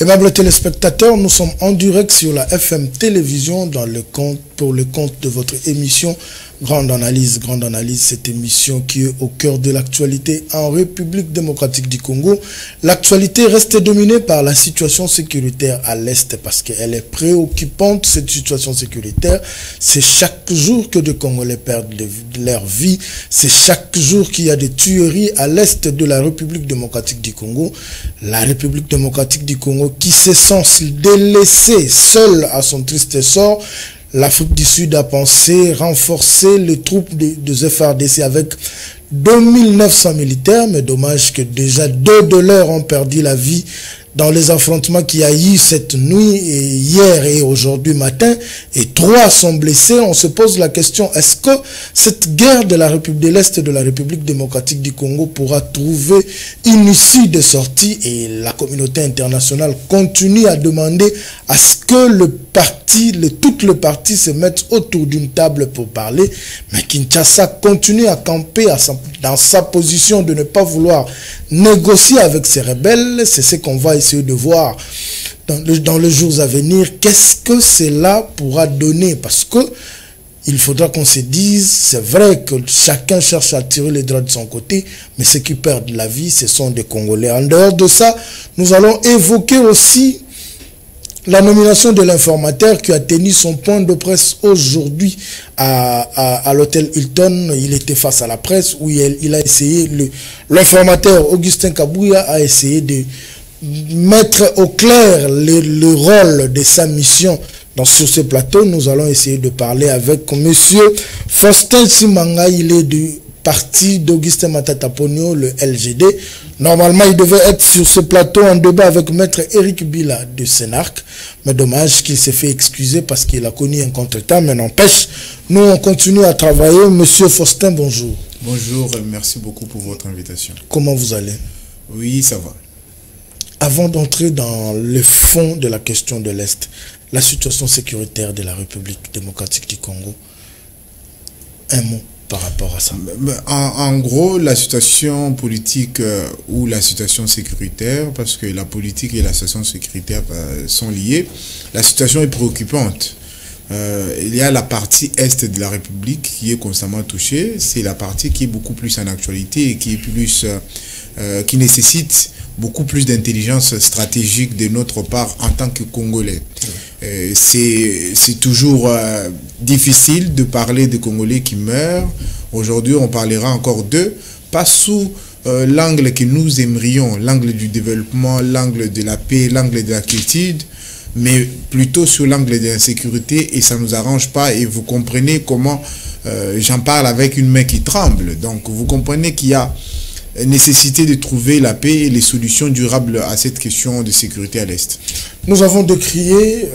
Aimables téléspectateurs, nous sommes en direct sur la FM Télévision pour le compte de votre émission Grande Analyse, cette émission qui est au cœur de l'actualité en République démocratique du Congo. L'actualité reste dominée par la situation sécuritaire à l'Est parce qu'elle est préoccupante, cette situation sécuritaire. C'est chaque jour que des Congolais perdent leur vie. C'est chaque jour qu'il y a des tueries à l'Est de la République démocratique du Congo. La République démocratique du Congo qui se sent délaissée seule à son triste sort. L'Afrique du Sud a pensé renforcer les troupes de FARDC avec 2900 militaires, mais dommage que déjà 2 de leurs ont perdu la vie dans les affrontements qu'il y a eu cette nuit, et hier et aujourd'hui matin, et 3 sont blessés. On se pose la question, est-ce que cette guerre de l'Est de la République démocratique du Congo pourra trouver une issue de sortie? Et la communauté internationale continue à demander à ce que toutes les parties se mettent autour d'une table pour parler, mais Kinshasa continue à camper dans sa position de ne pas vouloir négocier avec ces rebelles. C'est ce qu'on va essayer de voir dans les jours à venir. Qu'est-ce que cela pourra donner? Parce que il faudra qu'on se dise, c'est vrai que chacun cherche à tirer les draps de son côté, mais ceux qui perdent la vie, ce sont des Congolais. En dehors de ça, nous allons évoquer aussi la nomination de l'informateur qui a tenu son point de presse aujourd'hui à l'hôtel Hilton. Il était face à la presse où il a essayé, l'informateur Augustin Kabouya a essayé de mettre au clair le rôle de sa mission. Sur ce plateau, nous allons essayer de parler avec monsieur Faustin Simanga. Il est du parti d'Augustin Matata Ponyo, le LGD. Normalement, il devait être sur ce plateau en débat avec maître Eric Bila de Sénarc. Mais dommage qu'il s'est fait excuser parce qu'il a connu un contretemps. Mais n'empêche, nous, on continue à travailler. Monsieur Faustin, bonjour. Bonjour, merci beaucoup pour votre invitation. Comment vous allez? Oui, ça va. Avant d'entrer dans le fond de la question de l'Est, la situation sécuritaire de la République démocratique du Congo, un mot par rapport à ça. En gros, la situation politique ou la situation sécuritaire, parce que la politique et la situation sécuritaire sont liées, la situation est préoccupante. Il y a la partie est de la République qui est constamment touchée. C'est la partie qui est beaucoup plus en actualité et qui est plus, qui nécessite beaucoup plus d'intelligence stratégique de notre part en tant que Congolais. C'est toujours difficile de parler de Congolais qui meurent. Aujourd'hui, on parlera encore d'eux, pas sous l'angle que nous aimerions, l'angle du développement, l'angle de la paix, l'angle de la quiétude, mais plutôt sur l'angle de l'insécurité, et ça ne nous arrange pas. Et vous comprenez comment j'en parle avec une main qui tremble. Donc vous comprenez qu'il y a nécessité de trouver la paix et les solutions durables à cette question de sécurité à l'Est. Nous avons décrié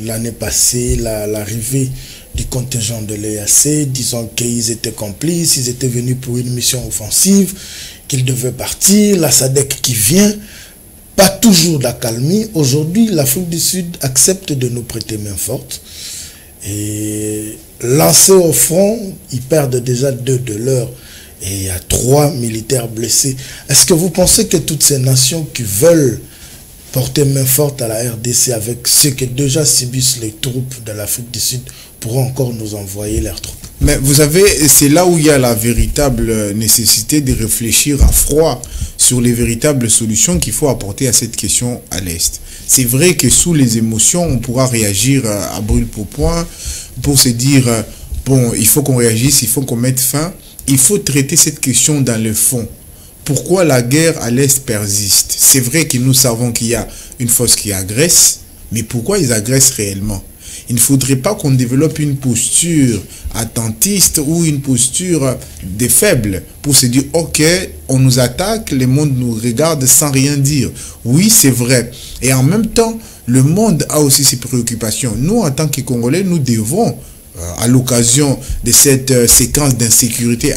l'année passée l'arrivée du contingent de l'EAC, disant qu'ils étaient complices, ils étaient venus pour une mission offensive, qu'ils devaient partir, la SADC qui vient, pas toujours d'accalmie. Aujourd'hui, l'Afrique du Sud accepte de nous prêter main forte. Et lancés au front, ils perdent déjà 2 de leurs. Et il y a 3 militaires blessés. Est-ce que vous pensez que toutes ces nations qui veulent porter main forte à la RDC avec ceux qui déjà subissent les troupes de l'Afrique du Sud pourront encore nous envoyer leurs troupes? Mais vous savez, c'est là où il y a la véritable nécessité de réfléchir à froid sur les véritables solutions qu'il faut apporter à cette question à l'Est. C'est vrai que sous les émotions, on pourra réagir à brûle-pourpoint pour se dire, bon, il faut qu'on réagisse, il faut qu'on mette fin. Il faut traiter cette question dans le fond. Pourquoi la guerre à l'Est persiste? C'est vrai que nous savons qu'il y a une force qui agresse, mais pourquoi ils agressent réellement? Il ne faudrait pas qu'on développe une posture attentiste ou une posture des faibles pour se dire, ok, on nous attaque, le monde nous regarde sans rien dire. Oui, c'est vrai. Et en même temps, le monde a aussi ses préoccupations. Nous, en tant que Congolais, nous devons, à l'occasion de cette séquence d'insécurité,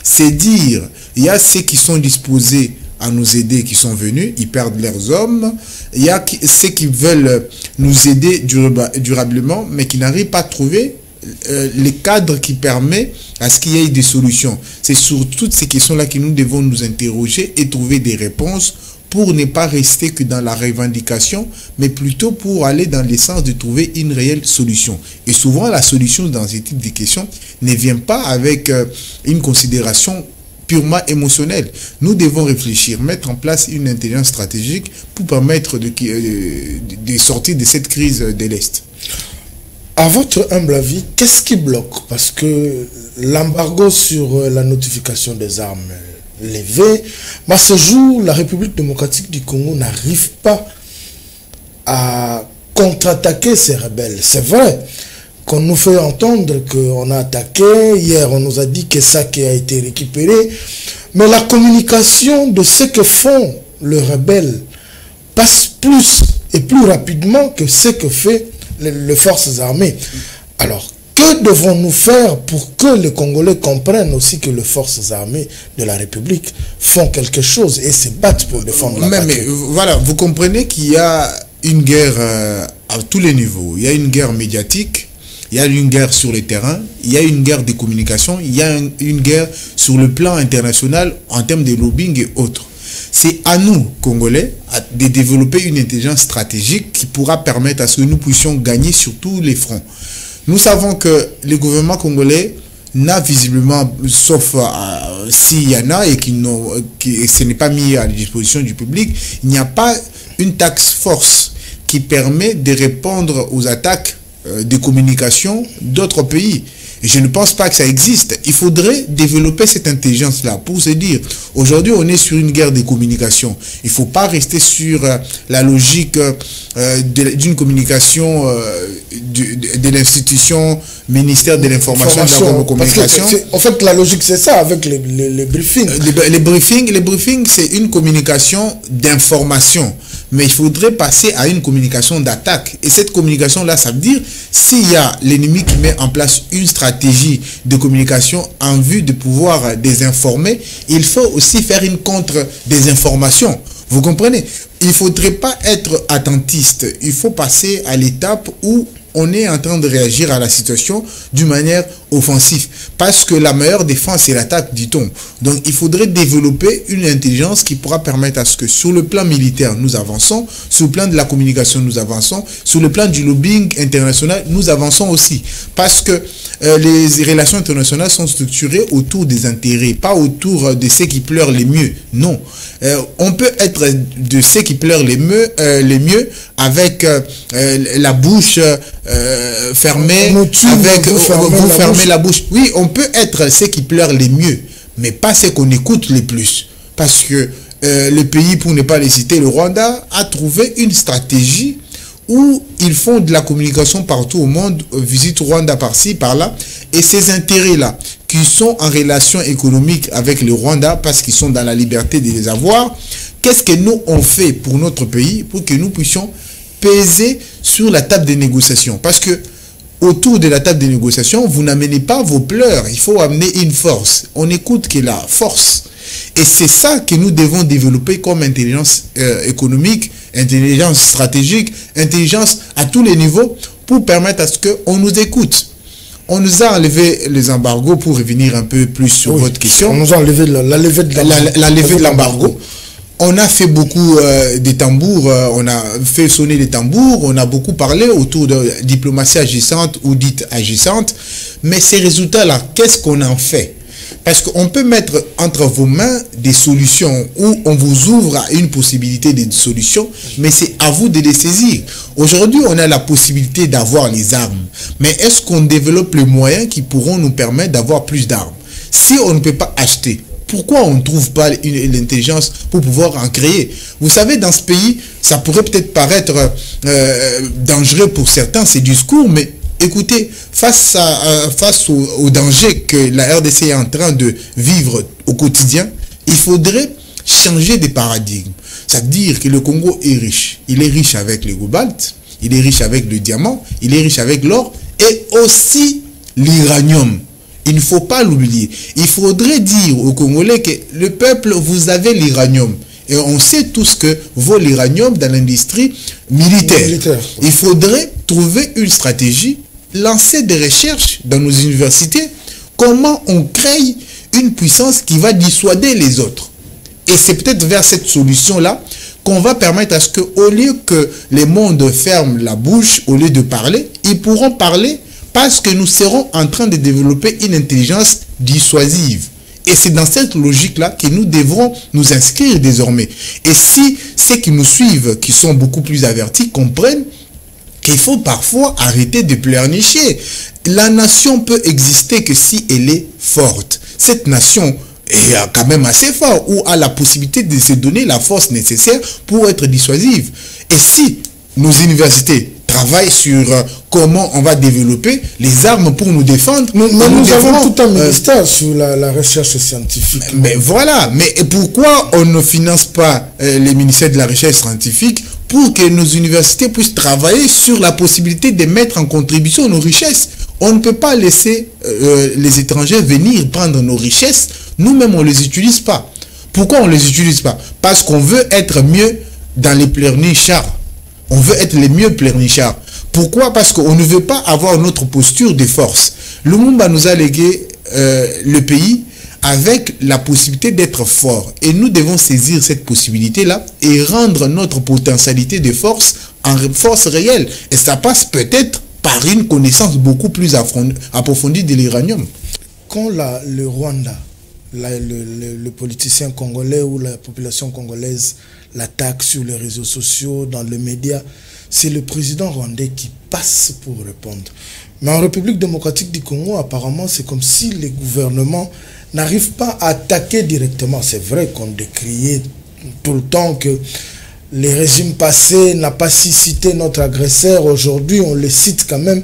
c'est dire, il y a ceux qui sont disposés à nous aider, qui sont venus, ils perdent leurs hommes. Il y a ceux qui veulent nous aider durablement, mais qui n'arrivent pas à trouver les cadres qui permettent à ce qu'il y ait des solutions. C'est sur toutes ces questions-là que nous devons nous interroger et trouver des réponses pour ne pas rester que dans la revendication, mais plutôt pour aller dans le sens de trouver une réelle solution. Et souvent, la solution dans ce type de questions ne vient pas avec une considération purement émotionnelle. Nous devons réfléchir, mettre en place une intelligence stratégique pour permettre de sortir de cette crise de l'Est. À votre humble avis, qu'est-ce qui bloque? Parce que l'embargo sur la notification des armes levée, mais à ce jour, la République démocratique du Congo n'arrive pas à contre-attaquer ces rebelles. C'est vrai qu'on nous fait entendre qu'on a attaqué. Hier, on nous a dit que ça qui a été récupéré. Mais la communication de ce que font les rebelles passe plus et plus rapidement que ce que fait les forces armées. Alors, que devons-nous faire pour que les Congolais comprennent aussi que les forces armées de la République font quelque chose et se battent pour défendre la patrie? Mais voilà, vous comprenez qu'il y a une guerre à tous les niveaux. Il y a une guerre médiatique, il y a une guerre sur le terrain, il y a une guerre de communication, il y a une guerre sur le plan international en termes de lobbying et autres. C'est à nous, Congolais, de développer une intelligence stratégique qui pourra permettre à ce que nous puissions gagner sur tous les fronts. Nous savons que le gouvernement congolais n'a visiblement, sauf s'il y en a et que ce n'est pas mis à la disposition du public, il n'y a pas une task force qui permet de répondre aux attaques de communication d'autres pays. Et je ne pense pas que ça existe. Il faudrait développer cette intelligence-là pour se dire, aujourd'hui on est sur une guerre de communication. Il ne faut pas rester sur la logique d'une communication de l'institution ministère de l'information et de la communication. En fait, la logique c'est ça avec les briefings. Les briefings, c'est une communication d'information. Mais il faudrait passer à une communication d'attaque. Et cette communication-là, ça veut dire, s'il y a l'ennemi qui met en place une stratégie de communication en vue de pouvoir désinformer, il faut aussi faire une contre-désinformation. Vous comprenez? Il ne faudrait pas être attentiste. Il faut passer à l'étape où on est en train de réagir à la situation d'une manière offensive. Parce que la meilleure défense, c'est l'attaque, dit-on. Donc, il faudrait développer une intelligence qui pourra permettre à ce que sur le plan militaire, nous avançons, sur le plan de la communication, nous avançons, sur le plan du lobbying international, nous avançons aussi. Parce que les relations internationales sont structurées autour des intérêts, pas autour de ceux qui pleurent les mieux. Non. On peut être de ceux qui pleurent les mieux avec la bouche fermée, avec vous fermez la bouche. Oui, on peut être ceux qui pleurent les mieux, mais pas ceux qu'on écoute les plus. Parce que le pays, pour ne pas les citer, le Rwanda, a trouvé une stratégie où ils font de la communication partout au monde, visitent Rwanda par-ci, par-là, et ces intérêts-là, qui sont en relation économique avec le Rwanda, parce qu'ils sont dans la liberté de les avoir, qu'est-ce que nous on fait pour notre pays, pour que nous puissions peser sur la table des négociations? Parce que autour de la table des négociations, vous n'amenez pas vos pleurs, il faut amener une force. On écoute que la force. Et c'est ça que nous devons développer comme intelligence économique, intelligence stratégique, intelligence à tous les niveaux pour permettre à ce qu'on nous écoute. On nous a enlevé les embargos pour revenir un peu plus sur votre question. On nous a enlevé la levée de l'embargo. On a fait beaucoup des tambours, on a fait sonner les tambours, on a beaucoup parlé autour de diplomatie agissante ou dite agissante. Mais ces résultats-là, qu'est-ce qu'on en fait? Parce qu'on peut mettre entre vos mains des solutions où on vous ouvre à une possibilité de solution, mais c'est à vous de les saisir. Aujourd'hui, on a la possibilité d'avoir les armes. Mais est-ce qu'on développe les moyens qui pourront nous permettre d'avoir plus d'armes? Si on ne peut pas acheter, pourquoi on ne trouve pas l'intelligence pour pouvoir en créer? Vous savez, dans ce pays, ça pourrait peut-être paraître dangereux pour certains, ces discours, mais écoutez, face au danger que la RDC est en train de vivre au quotidien, il faudrait changer de paradigme. C'est-à-dire que le Congo est riche. Il est riche avec le cobalt, il est riche avec le diamant, il est riche avec l'or et aussi l'uranium. Il ne faut pas l'oublier. Il faudrait dire aux Congolais que le peuple, vous avez l'uranium. Et on sait tous que vaut l'uranium dans l'industrie militaire. Il faudrait trouver une stratégie, lancer des recherches dans nos universités, comment on crée une puissance qui va dissuader les autres. Et c'est peut-être vers cette solution-là qu'on va permettre à ce que, au lieu que les mondes ferment la bouche, au lieu de parler, ils pourront parler parce que nous serons en train de développer une intelligence dissuasive. Et c'est dans cette logique-là que nous devrons nous inscrire désormais. Et si ceux qui nous suivent, qui sont beaucoup plus avertis, comprennent qu'il faut parfois arrêter de pleurnicher. La nation peut exister que si elle est forte. Cette nation est quand même assez forte ou a la possibilité de se donner la force nécessaire pour être dissuasive. Et si nos universités travaillent sur comment on va développer les armes pour nous défendre. Nous avons tout un ministère sur la recherche scientifique. Mais voilà, mais pourquoi on ne finance pas les ministères de la recherche scientifique pour que nos universités puissent travailler sur la possibilité de mettre en contribution nos richesses? On ne peut pas laisser les étrangers venir prendre nos richesses. Nous-mêmes, on ne les utilise pas. Pourquoi on ne les utilise pas? Parce qu'on veut être mieux dans les pleurnichards. On veut être les mieux pleurnichards. Pourquoi? Parce qu'on ne veut pas avoir notre posture de force. Lumumba nous a légué le pays avec la possibilité d'être fort. Et nous devons saisir cette possibilité-là et rendre notre potentialité de force en force réelle. Et ça passe peut-être par une connaissance beaucoup plus approfondie de l'uranium. Quand le Rwanda, le politicien congolais ou la population congolaise l'attaque sur les réseaux sociaux, dans les médias, c'est le président rwandais qui passe pour répondre. Mais en République démocratique du Congo, apparemment, c'est comme si les gouvernements n'arrivent pas à attaquer directement. C'est vrai qu'on décriait tout le temps que les régimes passés n'ont pas si cité notre agresseur. Aujourd'hui, on le cite quand même.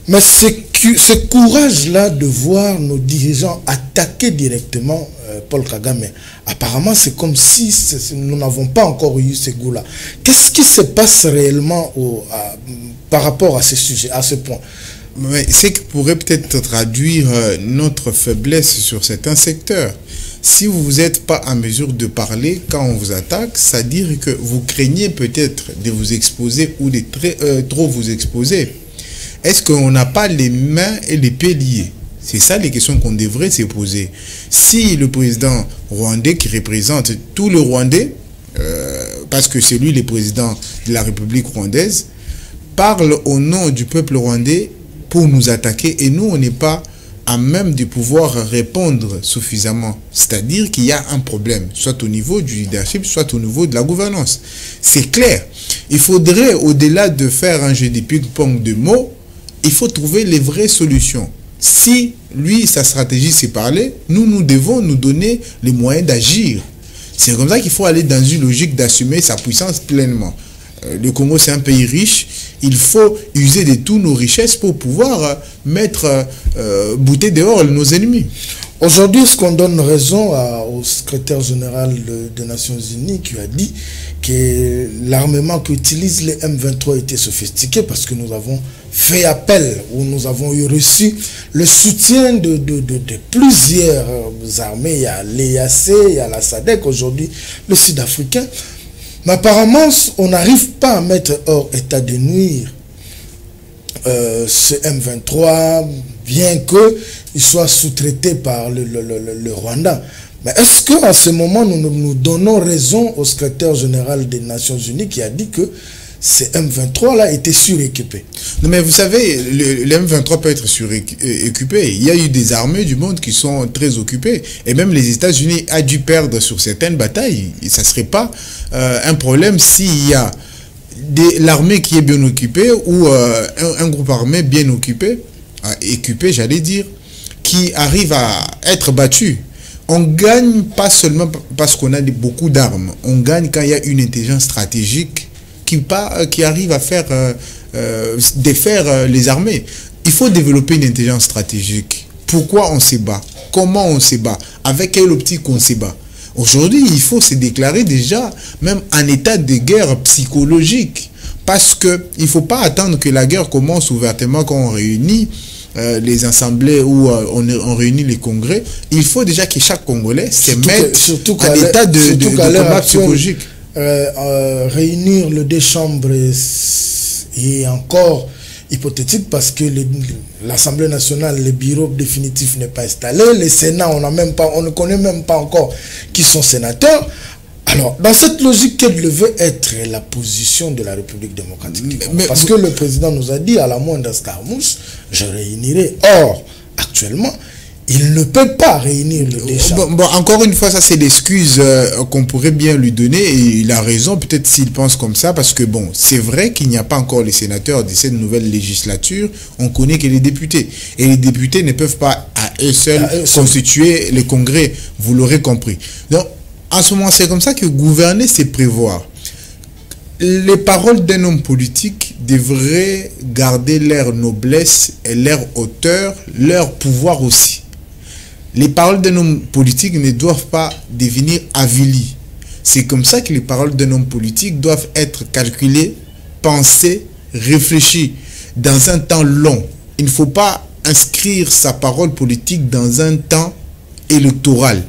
Mais ce courage-là de voir nos dirigeants attaquer directement Paul Kagame, apparemment c'est comme si nous n'avons pas encore eu ce goût-là. Qu'est-ce qui se passe réellement par rapport à ce sujet, à ce point? C'est que pourrait peut-être traduire notre faiblesse sur certains secteurs. Si vous n'êtes pas en mesure de parler quand on vous attaque, c'est-à-dire que vous craignez peut-être de vous exposer ou de trop vous exposer. Est-ce qu'on n'a pas les mains et les pieds liés? C'est ça les questions qu'on devrait se poser. Si le président rwandais qui représente tout le Rwandais, parce que c'est lui le président de la République rwandaise, parle au nom du peuple rwandais pour nous attaquer et nous on n'est pas à même de pouvoir répondre suffisamment. C'est-à-dire qu'il y a un problème, soit au niveau du leadership, soit au niveau de la gouvernance. C'est clair. Il faudrait, au-delà de faire un jeu de ping-pong de mots, il faut trouver les vraies solutions. Si lui, sa stratégie, c'est parler, nous devons nous donner les moyens d'agir. C'est comme ça qu'il faut aller dans une logique d'assumer sa puissance pleinement. Le Congo, c'est un pays riche. Il faut user de toutes nos richesses pour pouvoir bouter dehors nos ennemis. Aujourd'hui, est-ce qu'on donne raison au secrétaire général des Nations Unies qui a dit que l'armement qu'utilisent les M23 était sophistiqué parce que nous avons fait appel ou nous avons eu reçu le soutien de plusieurs armées. Il y a l'EAC, il y a la SADC, aujourd'hui le Sud-Africain. Mais apparemment, on n'arrive pas à mettre hors état de nuire ce M23, bien qu'il soit sous-traité par le Rwanda. Mais est-ce qu'à ce moment, nous donnons raison au secrétaire général des Nations Unies qui a dit que ce M23-là était suréquipé? Non, mais vous savez, le M23 peut être suréquipé. Il y a eu des armées du monde qui sont très occupées. Et même les États-Unis ont dû perdre sur certaines batailles. Et ça ne serait pas un problème s'il y a l'armée qui est bien occupée ou un groupe armé bien occupé, équipé, j'allais dire, qui arrive à être battu. On gagne pas seulement parce qu'on a beaucoup d'armes. On gagne quand il y a une intelligence stratégique qui arrive à faire défaire les armées. Il faut développer une intelligence stratégique. Pourquoi on se bat? Comment on se bat? Avec quelle optique on se bat? Aujourd'hui, il faut se déclarer déjà même en état de guerre psychologique. Parce qu'il ne faut pas attendre que la guerre commence ouvertement quand on réunit les assemblées ou on réunit les congrès. Il faut déjà que chaque Congolais se mette en état de combat psychologique. Réunir le deux chambres est encore hypothétique parce que l'Assemblée nationale, le bureau définitif n'est pas installé. Le Sénat, on ne connaît même pas encore qui sont sénateurs. Alors, dans cette logique, quelle devait être la position de la République démocratique du Congo? Parce que le président nous a dit, à la moindre escarmouche, je réunirai. Or, actuellement, il ne peut pas réunir le Deschamps. Bon, encore une fois, ça c'est l'excuse qu'on pourrait bien lui donner, et il a raison, peut-être s'il pense comme ça, parce que bon, c'est vrai qu'il n'y a pas encore les sénateurs de cette nouvelle législature, on connaît que les députés. Et les députés ne peuvent pas à eux seuls constituer le congrès, vous l'aurez compris. Donc, en ce moment, c'est comme ça que gouverner, c'est prévoir. Les paroles d'un homme politique devraient garder leur noblesse et leur hauteur, leur pouvoir aussi. Les paroles d'un homme politique ne doivent pas devenir avilies. C'est comme ça que les paroles d'un homme politique doivent être calculées, pensées, réfléchies dans un temps long. Il ne faut pas inscrire sa parole politique dans un temps électoral.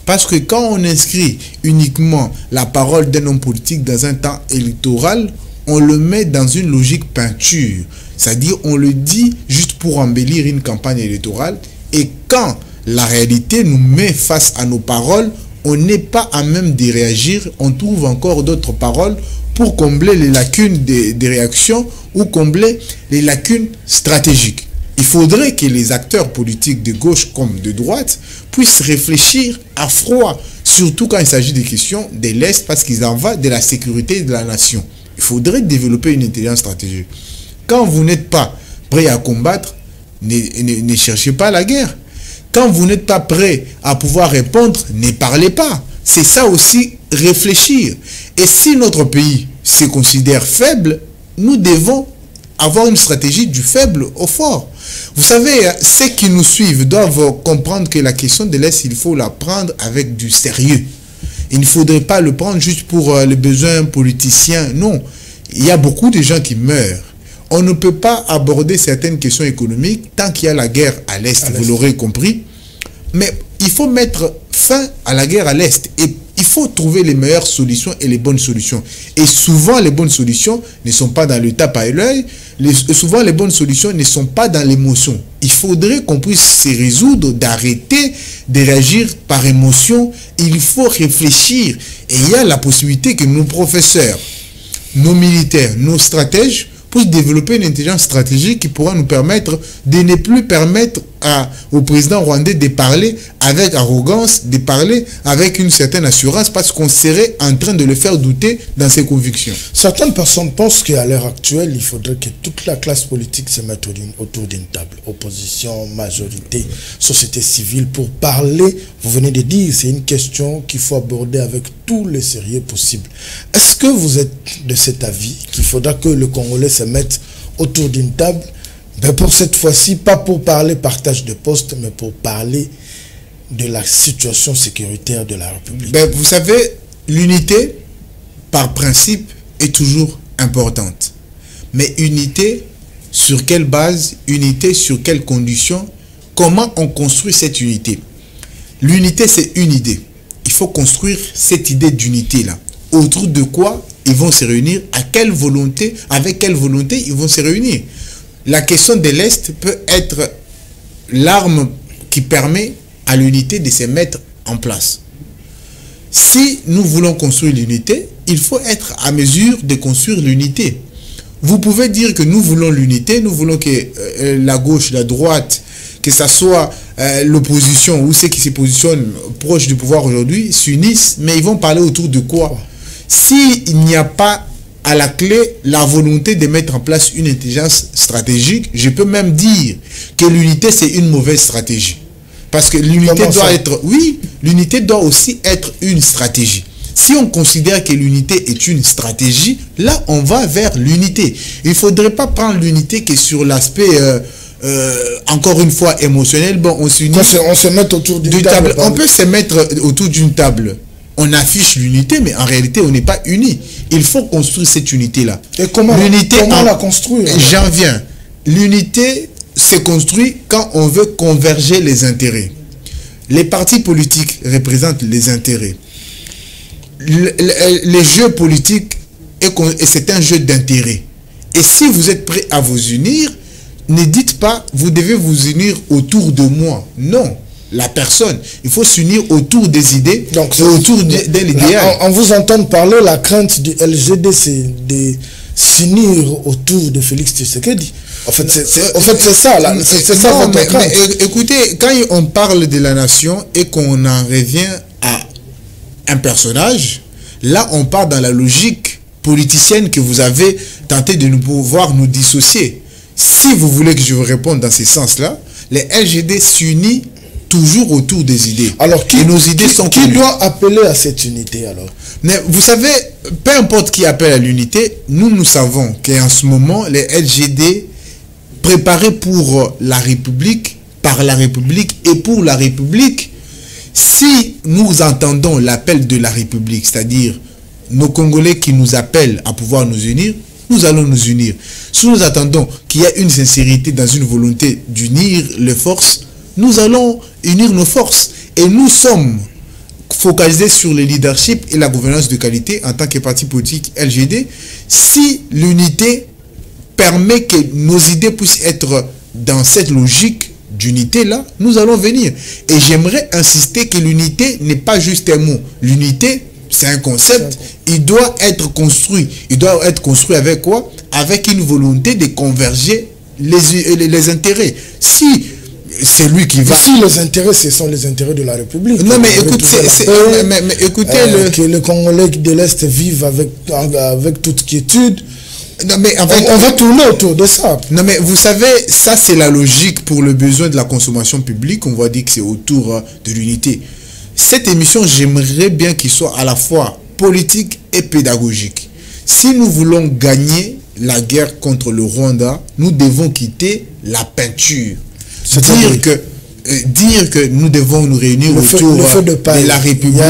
Parce que quand on inscrit uniquement la parole d'un homme politique dans un temps électoral, on le met dans une logique peinture. C'est-à-dire, on le dit juste pour embellir une campagne électorale. Et quand la réalité nous met face à nos paroles, on n'est pas à même de réagir. On trouve encore d'autres paroles pour combler les lacunes des réactions ou combler les lacunes stratégiques. Il faudrait que les acteurs politiques de gauche comme de droite puissent réfléchir à froid, surtout quand il s'agit des questions de l'Est, parce qu'il en va de la sécurité de la nation. Il faudrait développer une intelligence stratégique. Quand vous n'êtes pas prêt à combattre, ne cherchez pas la guerre. Quand vous n'êtes pas prêt à pouvoir répondre, ne parlez pas. C'est ça aussi, réfléchir. Et si notre pays se considère faible, nous devons avoir une stratégie du faible au fort. Vous savez, ceux qui nous suivent doivent comprendre que la question de l'Est, il faut la prendre avec du sérieux. Il ne faudrait pas le prendre juste pour les besoins politiciens. Non, il y a beaucoup de gens qui meurent. On ne peut pas aborder certaines questions économiques tant qu'il y a la guerre à l'Est, vous l'aurez compris. Mais il faut mettre fin à la guerre à l'Est. Et il faut trouver les meilleures solutions et les bonnes solutions. Et souvent, les bonnes solutions ne sont pas dans le tape à l'œil. Souvent, les bonnes solutions ne sont pas dans l'émotion. Il faudrait qu'on puisse se résoudre, d'arrêter de réagir par émotion. Il faut réfléchir. Et il y a la possibilité que nos professeurs, nos militaires, nos stratèges puissent développer une intelligence stratégique qui pourra nous permettre de ne plus permettre au président rwandais de parler avec arrogance, de parler avec une certaine assurance, parce qu'on serait en train de le faire douter dans ses convictions. Certaines personnes pensent qu'à l'heure actuelle, il faudrait que toute la classe politique se mette autour d'une table. Opposition, majorité, société civile, pour parler. Vous venez de dire, c'est une question qu'il faut aborder avec tout le sérieux possible. Est-ce que vous êtes de cet avis qu'il faudra que le Congolais se mette autour d'une table? Mais pour cette fois-ci, pas pour parler partage de postes, mais pour parler de la situation sécuritaire de la République. Vous savez, l'unité, par principe, est toujours importante. Mais unité, sur quelle base? Unité, sur quelles conditions? Comment on construit cette unité? L'unité, c'est une idée. Il faut construire cette idée d'unité-là. Autour de quoi ils vont se réunir? À quelle volonté? Avec quelle volonté ils vont se réunir? La question de l'Est peut être l'arme qui permet à l'unité de se mettre en place. Si nous voulons construire l'unité, il faut être à mesure de construire l'unité. Vous pouvez dire que nous voulons l'unité, nous voulons que la gauche, la droite, que ce soit l'opposition ou ceux qui se positionnent proches du pouvoir aujourd'hui, s'unissent, mais ils vont parler autour de quoi? S'il n'y a pas à la clé la volonté de mettre en place une intelligence stratégique, je peux même dire que l'unité, c'est une mauvaise stratégie. Parce que l'unité doit être... Oui, l'unité doit aussi être une stratégie. Si on considère que l'unité est une stratégie, là, on va vers l'unité. Il ne faudrait pas prendre l'unité que sur l'aspect, encore une fois, émotionnel. Bon, on s'unit... On se met autour d'une table. On peut se mettre autour d'une table. On affiche l'unité, mais en réalité, on n'est pas unis. Il faut construire cette unité-là. Et comment la construire? J'en viens. L'unité se construit quand on veut converger les intérêts. Les partis politiques représentent les intérêts. Les jeux politiques, c'est un jeu d'intérêts. Et si vous êtes prêts à vous unir, ne dites pas, vous devez vous unir autour de moi. Non. la personne. Il faut s'unir autour des idées, donc, et autour d'un idéal. On vous entend parler, la crainte du LGD, c'est de s'unir autour de Félix Tshisekedi. En fait, c'est ça, c'est ça votre crainte. Mais écoutez, quand on parle de la nation et qu'on en revient à un personnage, là, on part dans la logique politicienne que vous avez tenté de nous pouvoir nous dissocier. Si vous voulez que je vous réponde dans ce sens-là, les LGD s'unissent toujours autour des idées. Alors, et nos idées sont qui doit appeler à cette unité alors? Mais vous savez, peu importe qui appelle à l'unité, nous savons qu'en ce moment, les LGD préparés pour la République, par la République et pour la République, si nous entendons l'appel de la République, c'est-à-dire nos Congolais qui nous appellent à pouvoir nous unir, nous allons nous unir. Si nous attendons qu'il y a une sincérité dans une volonté d'unir les forces, nous allons unir nos forces. Et nous sommes focalisés sur le leadership et la gouvernance de qualité en tant que parti politique LGD. Si l'unité permet que nos idées puissent être dans cette logique d'unité-là, nous allons venir. Et j'aimerais insister que l'unité n'est pas juste un mot. L'unité, c'est un concept, il doit être construit. Il doit être construit avec quoi? Avec une volonté de converger les intérêts. Si c'est lui qui va... Si les intérêts, ce sont les intérêts de la République. Non, mais écoutez, écoutez que les Congolais de l'Est vivent avec toute quiétude. Non, mais en fait, on va tourner autour de ça. Non, mais vous savez, ça c'est la logique pour le besoin de la consommation publique. On va dire que c'est autour de l'unité. Cette émission, j'aimerais bien qu'il soit à la fois politique et pédagogique. Si nous voulons gagner la guerre contre le Rwanda, nous devons quitter la peinture. Dire que nous devons nous réunir autour de la République,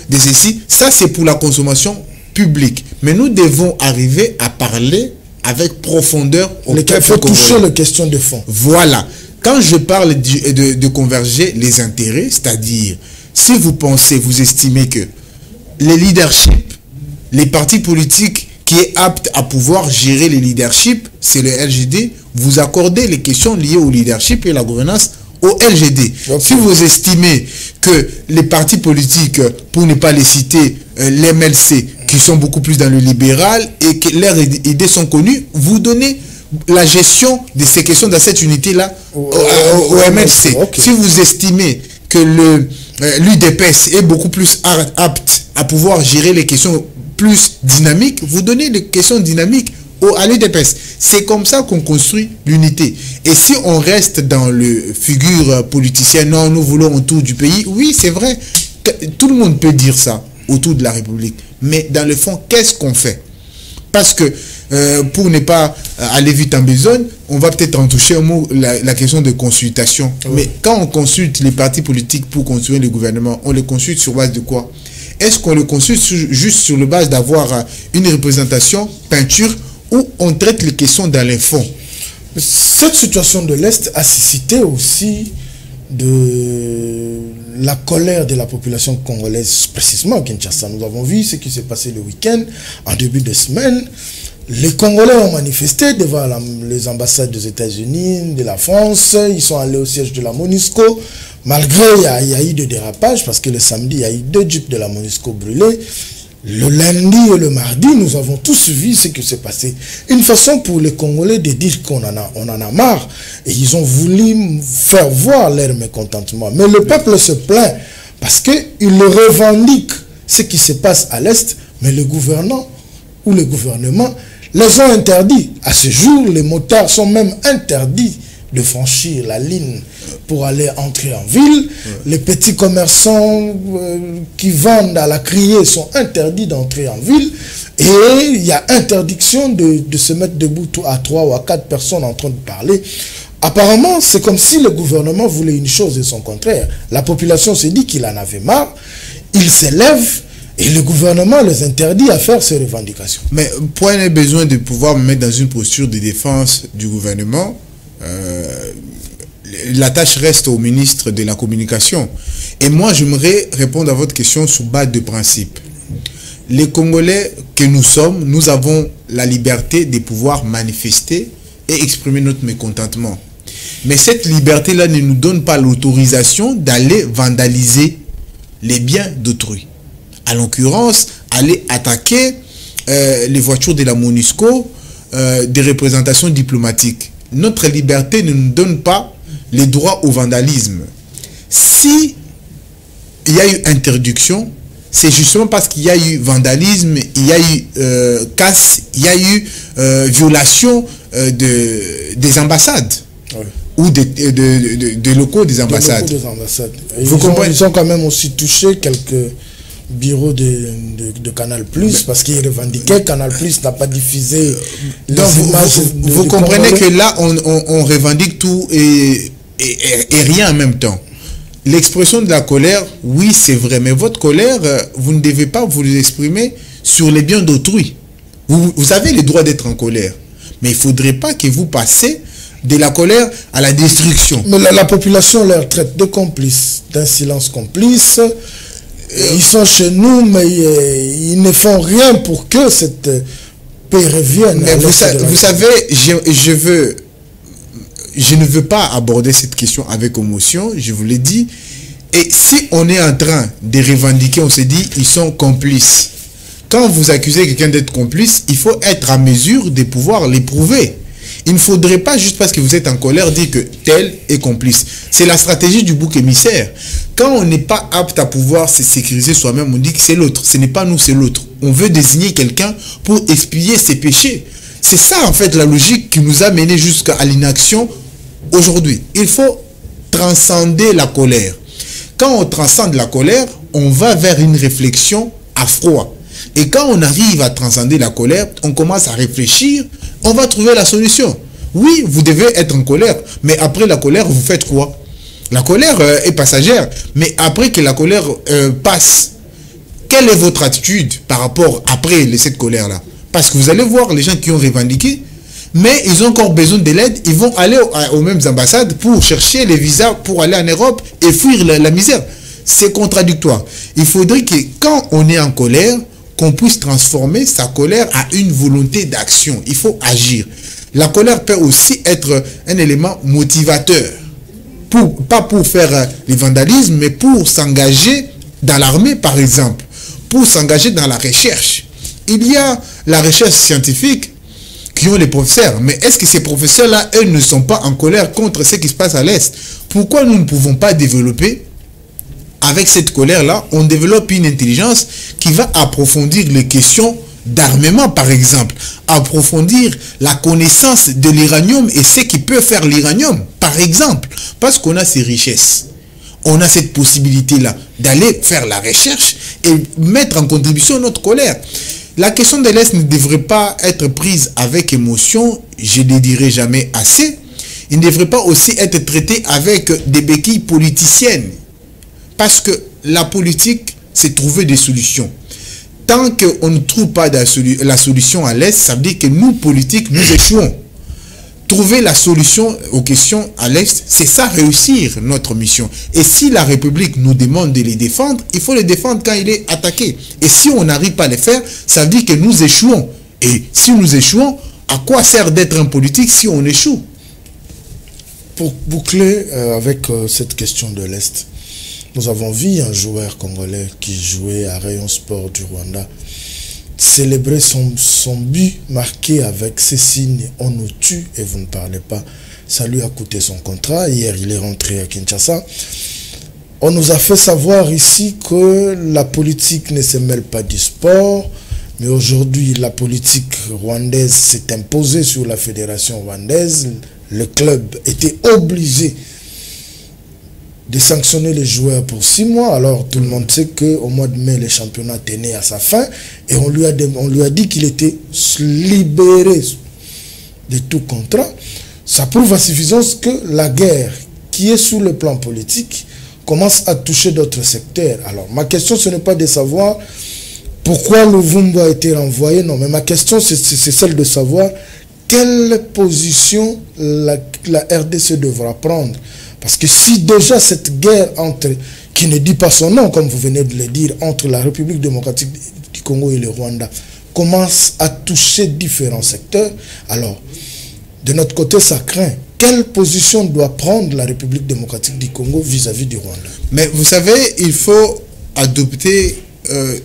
de ceci, ça c'est pour la consommation publique. Mais nous devons arriver à parler avec profondeur au peuple congolais. Il faut toucher les questions de fond. Voilà. Quand je parle de converger les intérêts, c'est-à-dire, si vous pensez, vous estimez que les leaderships, les partis politiques qui est apte à pouvoir gérer les leaderships, c'est le LGD, vous accordez les questions liées au leadership et la gouvernance au LGD. Okay. Si vous estimez que les partis politiques, pour ne pas les citer, les MLC, qui sont beaucoup plus dans le libéral et que leurs idées sont connues, vous donnez la gestion de ces questions dans cette unité-là au MLC. Okay. Si vous estimez que l'UDPS est beaucoup plus apte à pouvoir gérer les questions plus dynamiques, vous donnez les questions dynamiques à l'UDPS. C'est comme ça qu'on construit l'unité. Et si on reste dans le figure politicienne, non, nous voulons autour du pays, oui, c'est vrai, tout le monde peut dire ça autour de la République. Mais dans le fond, qu'est-ce qu'on fait? Parce que pour ne pas aller vite en besogne, on va peut-être en toucher un mot, la question de consultation. Oui. Mais quand on consulte les partis politiques pour construire le gouvernement, on les consulte sur base de quoi? Est-ce qu'on le consulte juste sur le base d'avoir une représentation, peinture, ou on traite les questions dans les fonds? Cette situation de l'Est a suscité aussi de la colère de la population congolaise, précisément à Kinshasa. Nous avons vu ce qui s'est passé le week-end, en début de semaine. Les Congolais ont manifesté devant les ambassades des États-Unis, de la France. Ils sont allés au siège de la MONUSCO. Malgré, il y a eu des dérapages, parce que le samedi, il y a eu 2 jeeps de la MONUSCO brûlés. Le lundi et le mardi, nous avons tous vu ce qui s'est passé. Une façon pour les Congolais de dire qu'on en a marre. Et ils ont voulu faire voir leur mécontentement. Mais le peuple se plaint parce qu'il revendique ce qui se passe à l'Est. Mais le gouvernant ou le gouvernement les ont interdits. À ce jour, les motards sont même interdits de franchir la ligne pour aller entrer en ville. Les petits commerçants qui vendent à la criée sont interdits d'entrer en ville. Et il y a interdiction de se mettre debout à 3 ou à 4 personnes en train de parler. Apparemment, c'est comme si le gouvernement voulait une chose et son contraire. La population se dit qu'il en avait marre. Il s'élève et le gouvernement les interdit à faire ces revendications. Mais pour un besoin de pouvoir me mettre dans une posture de défense du gouvernement, la tâche reste au ministre de la Communication. Et moi, j'aimerais répondre à votre question sur base de principe. Les Congolais que nous sommes, nous avons la liberté de pouvoir manifester et exprimer notre mécontentement. Mais cette liberté-là ne nous donne pas l'autorisation d'aller vandaliser les biens d'autrui. À l'occurrence, aller attaquer les voitures de la MONUSCO, des représentations diplomatiques. Notre liberté ne nous donne pas les droits au vandalisme. Si il y a eu interdiction, c'est justement parce qu'il y a eu vandalisme, il y a eu casse, il y a eu violation des ambassades. Oui. Ou des locaux des ambassades. Vous comprenez? Ils ont quand même aussi touché quelques bureaux de Canal+, parce qu'ils revendiquaient Canal+, n'a pas diffusé les images. Vous comprenez que là, on revendique tout et rien en même temps. L'expression de la colère, oui, c'est vrai, mais votre colère, vous ne devez pas vous l'exprimer sur les biens d'autrui. Vous avez le droit d'être en colère, mais il ne faudrait pas que vous passez de la colère à la destruction. Mais la population leur traite de complices, d'un silence complice. Ils sont chez nous, mais ils ne font rien pour que cette paix revienne. Mais vous savez, je ne veux pas aborder cette question avec émotion, je vous l'ai dit. Et si on est en train de revendiquer, on se dit, ils sont complices. Quand vous accusez quelqu'un d'être complice, il faut être à mesure de pouvoir l'éprouver. Il ne faudrait pas, juste parce que vous êtes en colère, dire que tel est complice. C'est la stratégie du bouc émissaire. Quand on n'est pas apte à pouvoir se sécuriser soi-même, on dit que c'est l'autre. Ce n'est pas nous, c'est l'autre. On veut désigner quelqu'un pour expier ses péchés. C'est ça, en fait, la logique qui nous a mené jusqu'à l'inaction aujourd'hui. Il faut transcender la colère. Quand on transcende la colère, on va vers une réflexion à froid. Et quand on arrive à transcender la colère, on commence à réfléchir, on va trouver la solution. Oui, vous devez être en colère, mais après la colère, vous faites quoi? La colère est passagère, mais après que la colère passe, quelle est votre attitude par rapport après cette colère-là? Parce que vous allez voir les gens qui ont revendiqué, mais ils ont encore besoin de l'aide, ils vont aller aux mêmes ambassades pour chercher les visas pour aller en Europe et fuir la misère. C'est contradictoire. Il faudrait que quand on est en colère, qu'on puisse transformer sa colère à une volonté d'action. Il faut agir. La colère peut aussi être un élément motivateur. Pas pour faire les vandalismes, mais pour s'engager dans l'armée, par exemple. Pour s'engager dans la recherche. Il y a la recherche scientifique qui ont les professeurs. Mais est-ce que ces professeurs-là, eux, ne sont pas en colère contre ce qui se passe à l'Est? Pourquoi nous ne pouvons pas développer, avec cette colère-là, on développe une intelligence qui va approfondir les questions d'armement, par exemple. Approfondir la connaissance de l'uranium et ce qui peut faire l'uranium, par exemple. Parce qu'on a ces richesses. On a cette possibilité-là d'aller faire la recherche et mettre en contribution notre colère. La question de l'Est ne devrait pas être prise avec émotion, je ne le dirai jamais assez. Il ne devrait pas aussi être traité avec des béquilles politiciennes. Parce que la politique, c'est trouver des solutions. Tant qu'on ne trouve pas la solution à l'Est, ça veut dire que nous, politiques, nous échouons. Trouver la solution aux questions à l'Est, c'est ça réussir notre mission. Et si la République nous demande de les défendre, il faut les défendre quand il est attaqué. Et si on n'arrive pas à les faire, ça veut dire que nous échouons. Et si nous échouons, à quoi sert d'être un politique si on échoue? Pour boucler avec cette question de l'Est, nous avons vu un joueur congolais qui jouait à Rayon Sport du Rwanda célébrer son but marqué avec ces signes « On nous tue et vous ne parlez pas ». Ça lui a coûté son contrat. Hier, il est rentré à Kinshasa. On nous a fait savoir ici que la politique ne se mêle pas du sport, mais aujourd'hui, la politique rwandaise s'est imposée sur la fédération rwandaise. Le club était obligé de sanctionner les joueurs pour 6 mois. Alors tout le monde sait qu'au mois de mai, le championnat tenait à sa fin et on lui a dit qu'il était libéré de tout contrat. Ça prouve à suffisance que la guerre qui est sur le plan politique commence à toucher d'autres secteurs. Alors ma question, ce n'est pas de savoir pourquoi Luvumbu a été renvoyé, non, mais ma question c'est celle de savoir quelle position la RDC devra prendre. Parce que si déjà cette guerre qui ne dit pas son nom, comme vous venez de le dire, entre la République démocratique du Congo et le Rwanda, commence à toucher différents secteurs, alors, de notre côté, ça craint. quelle position doit prendre la République démocratique du Congo vis-à-vis du Rwanda? Mais vous savez, il faut adopter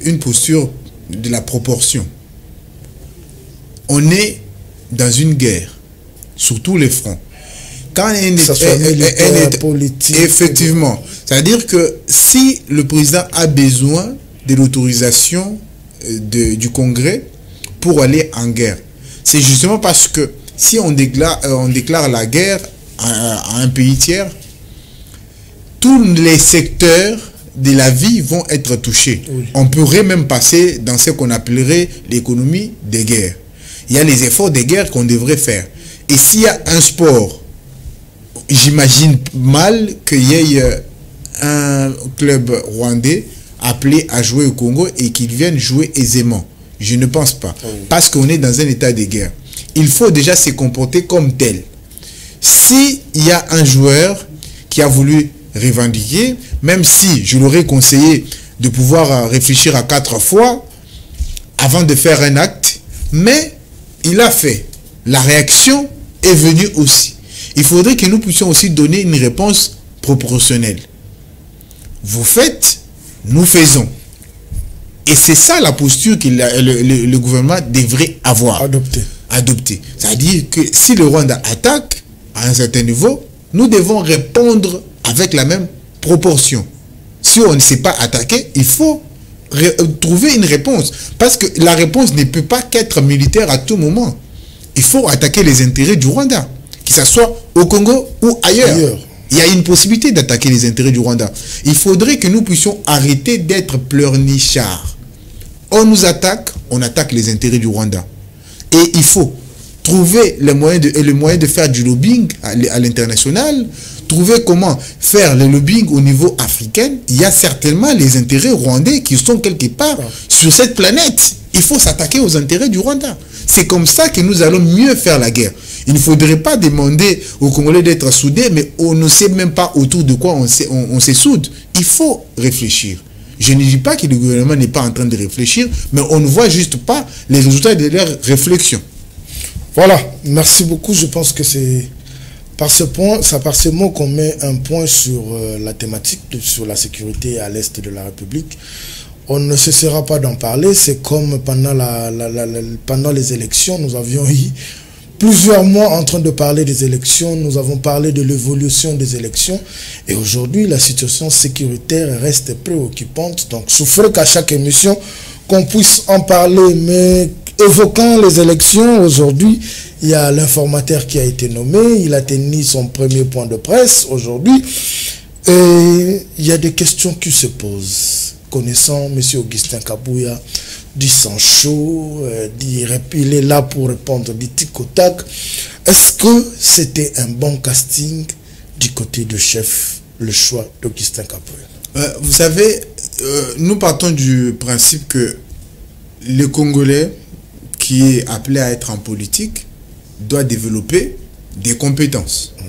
une posture de la proportion. On est dans une guerre, sur tous les fronts. Quand politique. Effectivement. C'est-à-dire que si le président a besoin de l'autorisation du Congrès pour aller en guerre, c'est justement parce que si on déclare la guerre à un pays tiers, tous les secteurs de la vie vont être touchés. Oui. On pourrait même passer dans ce qu'on appellerait l'économie des guerres. Il y a les efforts de guerre qu'on devrait faire. Et s'il y a un sport, j'imagine mal qu'il y ait un club rwandais appelé à jouer au Congo et qu'il vienne jouer aisément. Je ne pense pas. Oui. Parce qu'on est dans un état de guerre. Il faut déjà se comporter comme tel. S'il y a un joueur qui a voulu revendiquer, même si je l'aurais conseillé de pouvoir réfléchir à 4 fois avant de faire un acte, mais il a fait. La réaction est venue aussi. Il faudrait que nous puissions aussi donner une réponse proportionnelle. Vous faites, nous faisons. Et c'est ça la posture que le gouvernement devrait avoir. Adopter. C'est-à-dire que si le Rwanda attaque à un certain niveau, nous devons répondre avec la même proportion. Si on ne sait pas attaquer, il faut trouver une réponse. Parce que la réponse ne peut pas qu'être militaire à tout moment. Il faut attaquer les intérêts du Rwanda, que ce soit au Congo ou ailleurs. Il y a une possibilité d'attaquer les intérêts du Rwanda. Il faudrait que nous puissions arrêter d'être pleurnichards. On nous attaque, on attaque les intérêts du Rwanda. Et il faut trouver les moyens de faire du lobbying à l'international, trouver comment faire le lobbying au niveau africain. Il y a certainement les intérêts rwandais qui sont quelque part sur cette planète. Il faut s'attaquer aux intérêts du Rwanda. C'est comme ça que nous allons mieux faire la guerre. Il ne faudrait pas demander aux Congolais d'être soudés, mais on ne sait même pas autour de quoi on se soude. Il faut réfléchir. Je ne dis pas que le gouvernement n'est pas en train de réfléchir, mais on ne voit juste pas les résultats de leurs réflexions. Voilà, merci beaucoup. Je pense que c'est par ce mot qu'on met un point sur la thématique, sur la sécurité à l'est de la République. On ne cessera pas d'en parler. C'est comme pendant les élections, nous avions eu plusieurs mois en train de parler des élections. Nous avons parlé de l'évolution des élections. Et aujourd'hui, la situation sécuritaire reste préoccupante. Donc, je ferai qu'à chaque émission, qu'on puisse en parler. Mais évoquant les élections, aujourd'hui, il y a l'informateur qui a été nommé. Il a tenu son premier point de presse aujourd'hui. Et il y a des questions qui se posent. Connaissant M. Augustin Kabouya, du sang chaud, il est là pour répondre du tic au tac. Est-ce que c'était un bon casting du côté du chef, le choix d'Augustin Kabouya? Vous savez, nous partons du principe que le Congolais qui est appelé à être en politique doit développer des compétences. Oui.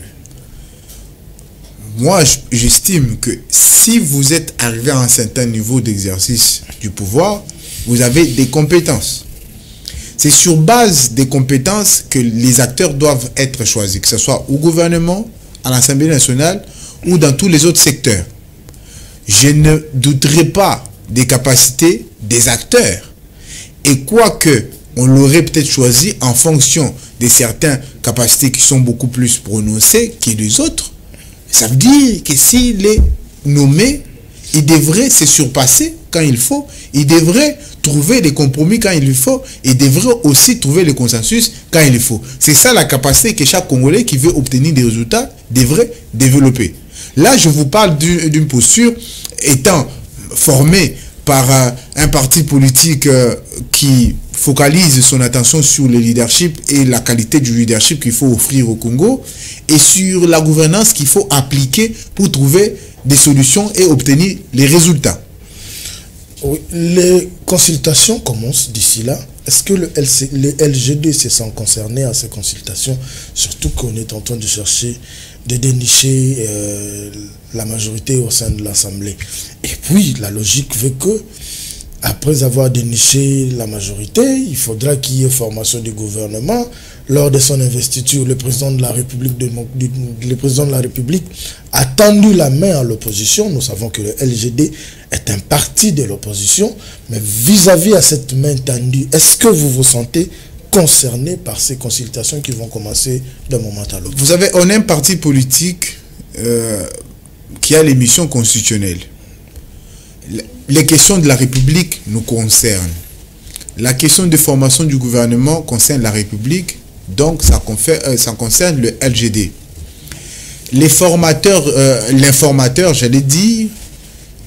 Moi, j'estime que si vous êtes arrivé à un certain niveau d'exercice du pouvoir, vous avez des compétences. C'est sur base des compétences que les acteurs doivent être choisis, que ce soit au gouvernement, à l'Assemblée nationale ou dans tous les autres secteurs. Je ne douterai pas des capacités des acteurs. Et quoique on l'aurait peut-être choisi en fonction de certaines capacités qui sont beaucoup plus prononcées que les autres, ça veut dire que s'il est nommé, il devrait se surpasser quand il faut, il devrait trouver des compromis quand il faut, il devrait aussi trouver le consensus quand il faut. C'est ça la capacité que chaque Congolais qui veut obtenir des résultats devrait développer. Là, je vous parle d'une posture étant formée par un parti politique qui focalise son attention sur le leadership et la qualité du leadership qu'il faut offrir au Congo et sur la gouvernance qu'il faut appliquer pour trouver des solutions et obtenir les résultats. Oui, les consultations commencent d'ici là. Est-ce que les LGD se sont concernés à ces consultations, surtout qu'on est en train de chercher, de dénicher la majorité au sein de l'Assemblée? Et puis, la logique veut que, après avoir déniché la majorité, il faudra qu'il y ait formation du gouvernement. lors de son investiture, le président de la République, le président de la République a tendu la main à l'opposition. Nous savons que le LGD est un parti de l'opposition, mais vis-à-vis à cette main tendue, est-ce que vous vous sentez concerné par ces consultations qui vont commencer d'un moment à l'autre? Vous savez, on est un parti politique qui a les missions constitutionnelles. Les questions de la République nous concernent. La question de formation du gouvernement concerne la République, donc ça concerne le LGD. Les formateurs, l'informateur, j'allais dire,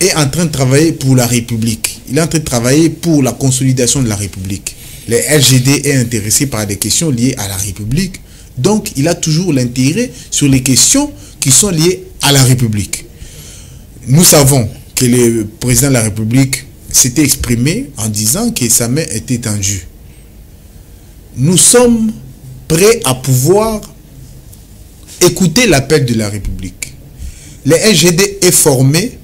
est en train de travailler pour la République. Il est en train de travailler pour la consolidation de la République. Le LGD est intéressé par des questions liées à la République. Donc, il a toujours l'intérêt sur les questions qui sont liées à la République. Nous savons que le président de la République s'était exprimé en disant que sa main était tendue. Nous sommes prêts à pouvoir écouter l'appel de la République. Le LGD est formé,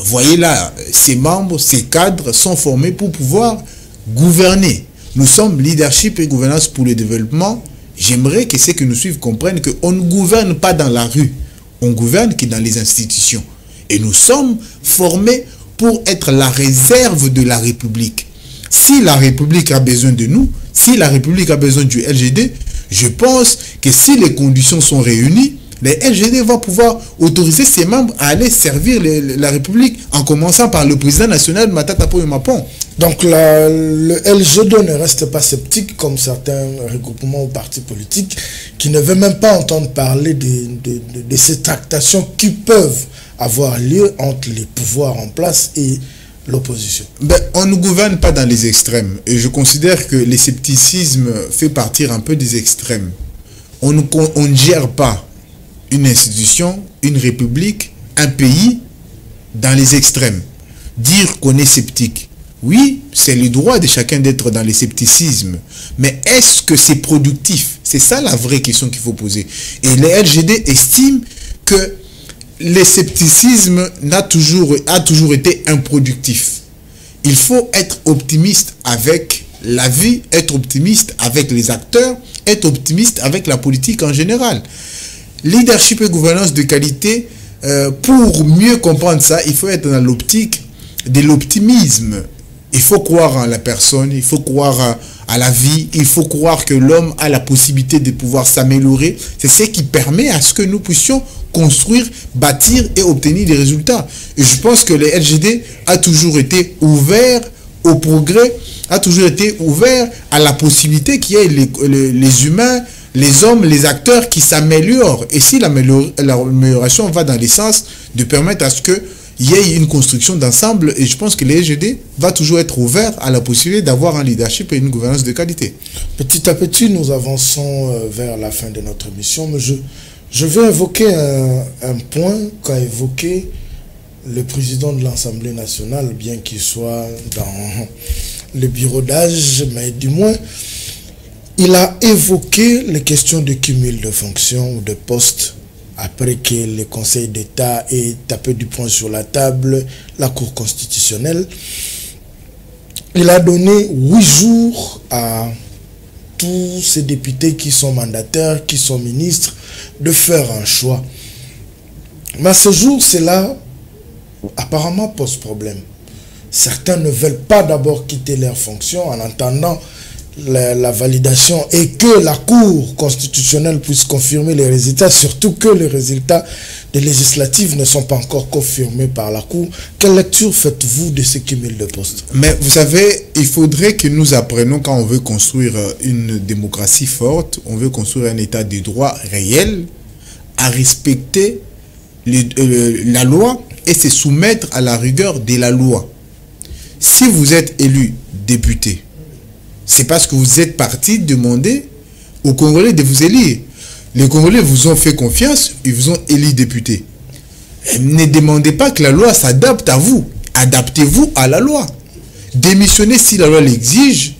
voyez là, ses membres, ses cadres sont formés pour pouvoir gouverner. Nous sommes leadership et gouvernance pour le développement. J'aimerais que ceux qui nous suivent comprennent qu'on ne gouverne pas dans la rue, on gouverne que dans les institutions. Et nous sommes formés pour être la réserve de la République. Si la République a besoin de nous, si la République a besoin du LGD, je pense que si les conditions sont réunies, le LGD va pouvoir autoriser ses membres à aller servir la République, en commençant par le président national Matata Mapon. Donc le LGD ne reste pas sceptique comme certains regroupements ou partis politiques qui ne veulent même pas entendre parler de ces tractations qui peuvent avoir lieu entre les pouvoirs en place et l'opposition. On ne gouverne pas dans les extrêmes. Et je considère que le scepticisme fait partir un peu des extrêmes. On ne gère pas une institution, une république, un pays dans les extrêmes. Dire qu'on est sceptique, oui, c'est le droit de chacun d'être dans le scepticisme. Mais est-ce que c'est productif? C'est ça la vraie question qu'il faut poser. Et le LGD estime que le scepticisme a toujours été improductif. Il faut être optimiste avec la vie, être optimiste avec les acteurs, être optimiste avec la politique en général. Leadership et gouvernance de qualité, pour mieux comprendre ça, il faut être dans l'optique de l'optimisme. Il faut croire en la personne, il faut croire à la vie, il faut croire que l'homme a la possibilité de pouvoir s'améliorer. C'est ce qui permet à ce que nous puissions construire, bâtir et obtenir des résultats. Et je pense que le LGD a toujours été ouvert au progrès, a toujours été ouvert à la possibilité qu'il y ait les humains, les hommes, les acteurs qui s'améliorent. Et si l'amélioration va dans le sens de permettre à ce que il y ait une construction d'ensemble, et je pense que le LGD va toujours être ouvert à la possibilité d'avoir un leadership et une gouvernance de qualité. Petit à petit, nous avançons vers la fin de notre mission, mais je vais évoquer un point qu'a évoqué le président de l'Assemblée nationale, bien qu'il soit dans le bureau d'âge, mais du moins, il a évoqué les questions de cumul de fonctions ou de postes après que le Conseil d'État ait tapé du poing sur la table, la Cour constitutionnelle. Il a donné 8 jours à tous ces députés qui sont mandataires, qui sont ministres, de faire un choix. Mais à ce jour, cela apparemment pose problème. Certains ne veulent pas d'abord quitter leurs fonctions en attendant la validation et que la Cour constitutionnelle puisse confirmer les résultats, surtout que les résultats des législatives ne sont pas encore confirmés par la Cour. Quelle lecture faites-vous de ce cumul de postes? Mais vous savez, il faudrait que nous apprenions, quand on veut construire une démocratie forte, on veut construire un état de droit réel, à respecter la loi et se soumettre à la rigueur de la loi. Si vous êtes élu député, c'est parce que vous êtes parti demander aux Congolais de vous élire. Les Congolais vous ont fait confiance, ils vous ont élu député. Ne demandez pas que la loi s'adapte à vous. Adaptez-vous à la loi. Démissionnez si la loi l'exige.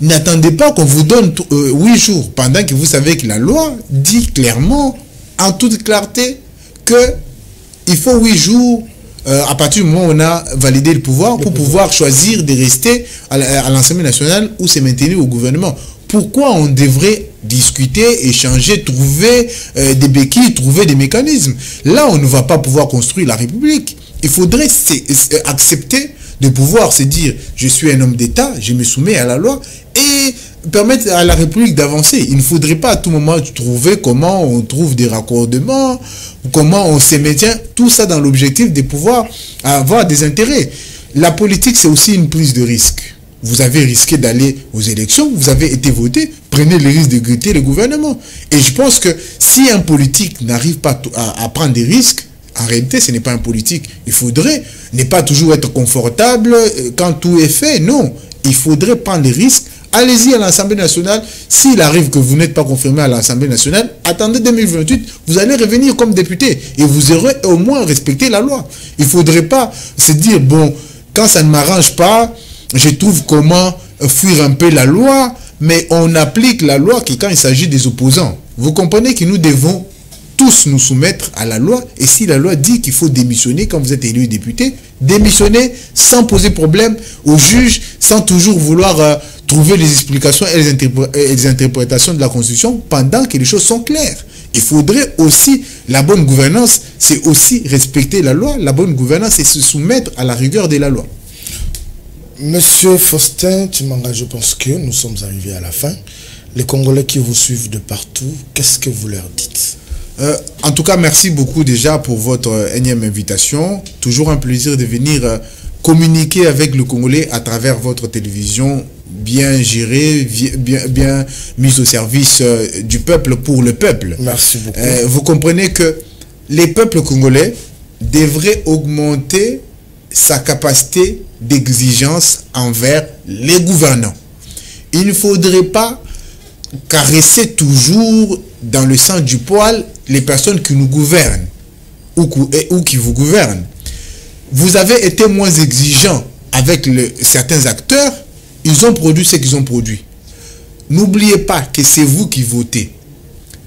N'attendez pas qu'on vous donne 8 jours, pendant que vous savez que la loi dit clairement, en toute clarté, qu'il faut 8 jours à partir du moment où on a validé le pouvoir pour pouvoir choisir de rester à l'Assemblée nationale ou se maintenir au gouvernement. Pourquoi on devrait discuter, échanger, trouver des béquilles, trouver des mécanismes. Là, on ne va pas pouvoir construire la République. Il faudrait accepter de pouvoir se dire, je suis un homme d'État, je me soumets à la loi, et permettre à la République d'avancer. Il ne faudrait pas à tout moment trouver comment on trouve des raccordements, comment on se maintient, tout ça dans l'objectif de pouvoir avoir des intérêts. La politique, c'est aussi une prise de risque. Vous avez risqué d'aller aux élections, vous avez été voté, prenez le risque de griller le gouvernement. Et je pense que si un politique n'arrive pas à prendre des risques, en réalité, ce n'est pas un politique. Il faudrait ne pas toujours être confortable quand tout est fait. Non, il faudrait prendre les risques. Allez-y à l'Assemblée nationale. S'il arrive que vous n'êtes pas confirmé à l'Assemblée nationale, attendez 2028, vous allez revenir comme député et vous aurez au moins respecté la loi. Il ne faudrait pas se dire, bon, quand ça ne m'arrange pas, je trouve comment fuir un peu la loi, mais on applique la loi que quand il s'agit des opposants. Vous comprenez que nous devons tous nous soumettre à la loi, et si la loi dit qu'il faut démissionner quand vous êtes élu député, démissionner sans poser problème au juge, sans toujours vouloir trouver les explications et les interprétations de la Constitution pendant que les choses sont claires. Il faudrait aussi, la bonne gouvernance, c'est aussi respecter la loi. La bonne gouvernance, c'est se soumettre à la rigueur de la loi. Monsieur Faustin Tshimanga, je pense que nous sommes arrivés à la fin. Les Congolais qui vous suivent de partout, qu'est-ce que vous leur dites? En tout cas, merci beaucoup déjà pour votre énième invitation. Toujours un plaisir de venir communiquer avec le Congolais à travers votre télévision bien gérée, bien mise au service du peuple pour le peuple. Merci beaucoup. Vous comprenez que les peuples congolais devraient augmenter sa capacité d'exigence envers les gouvernants. Il ne faudrait pas caresser toujours dans le sang du poil les personnes qui nous gouvernent ou qui vous gouvernent. Vous avez été moins exigeant avec certains acteurs, ils ont produit ce qu'ils ont produit. N'oubliez pas que c'est vous qui votez.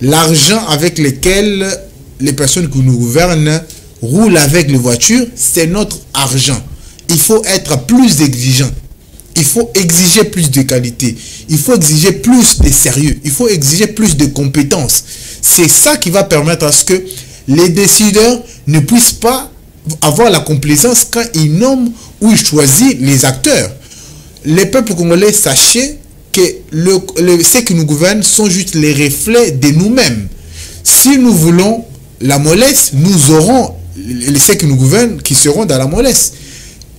L'argent avec lequel les personnes qui nous gouvernent roulent avec les voitures, c'est notre argent. Il faut être plus exigeant. Il faut exiger plus de qualité. Il faut exiger plus de sérieux. Il faut exiger plus de compétences. C'est ça qui va permettre à ce que les décideurs ne puissent pas avoir la complaisance quand ils nomment ou ils choisissent les acteurs. Les peuples congolais, sachez que ceux qui nous gouvernent sont juste les reflets de nous-mêmes. Si nous voulons la mollesse, nous aurons ceux qui nous gouvernent qui seront dans la mollesse.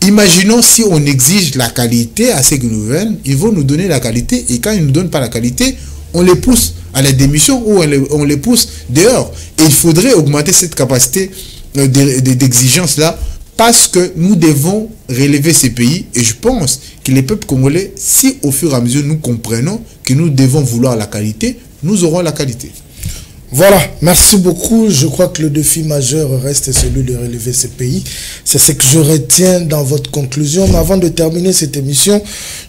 Imaginons si on exige la qualité à ceux qui nous gouvernent, ils vont nous donner la qualité et quand ils ne nous donnent pas la qualité, on les pousse à la démission ou on les pousse dehors. Et il faudrait augmenter cette capacité d'exigence-là parce que nous devons relever ces pays et je pense que les peuples congolais, si au fur et à mesure nous comprenons que nous devons vouloir la qualité, nous aurons la qualité. Voilà, merci beaucoup. Je crois que le défi majeur reste celui de relever ces pays. C'est ce que je retiens dans votre conclusion. Mais avant de terminer cette émission,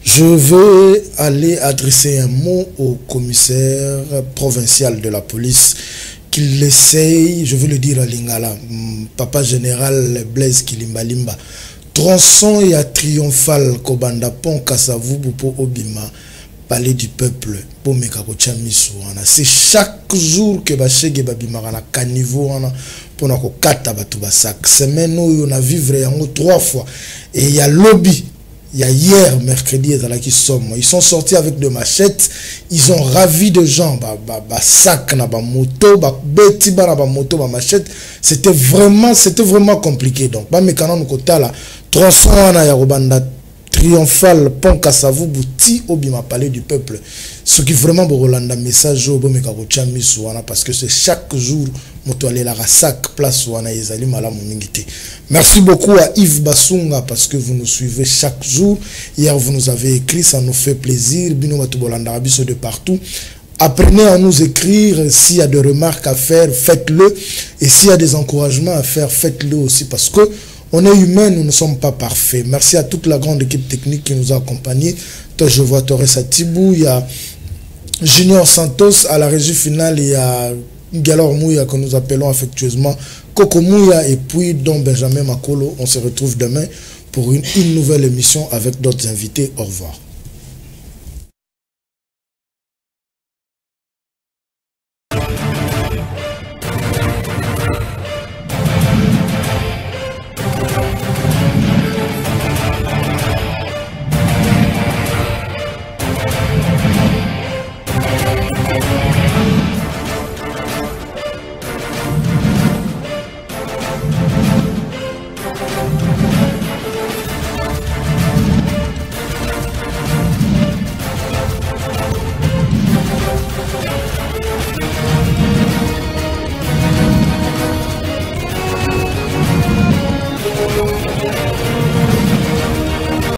je veux aller adresser un mot au commissaire provincial de la police qu'il essaye, je veux le dire à Lingala, papa général Blaise Kilimbalimba, tronçon et à triomphal Kobanda Pont Kasavubu pour Obima. Palais du peuple pour Mekakocha Misouana. C'est chaque jour que Bachege Babimara caniveau pour nous kata batubasak. Semaine où on a vivre en 3 fois. Et il y a lobby. Il y a hier, mercredi, ils sont sortis avec des machettes. Ils ont ravi de gens. Sac na ba moto, beti ba moto, ba machette. C'était vraiment compliqué. Donc, ba mekana nous kota la tronçon na ya Robanda triomphal pont Kasavubu ti Obima palais du peuple. Ce qui vraiment borolanda message au bomeka kocha misouana parce que c'est chaque jour moto aller la sac place wana ezali malamu mingité. Merci beaucoup à Yves Basunga parce que vous nous suivez chaque jour. Hier vous nous avez écrit, ça nous fait plaisir. Bino batu bolanda abiso de partout. Apprenez à nous écrire. S'il y a des remarques à faire, faites-le. Et s'il y a des encouragements à faire, faites-le aussi parce que on est humain, nous ne sommes pas parfaits. Merci à toute la grande équipe technique qui nous a accompagnés. Toi, je vois Torres Atibou, il y a Junior Santos à la régie finale, il y a Galor Mouya que nous appelons affectueusement Coco Mouya et puis Don Benjamin Makolo. On se retrouve demain pour une nouvelle émission avec d'autres invités. Au revoir.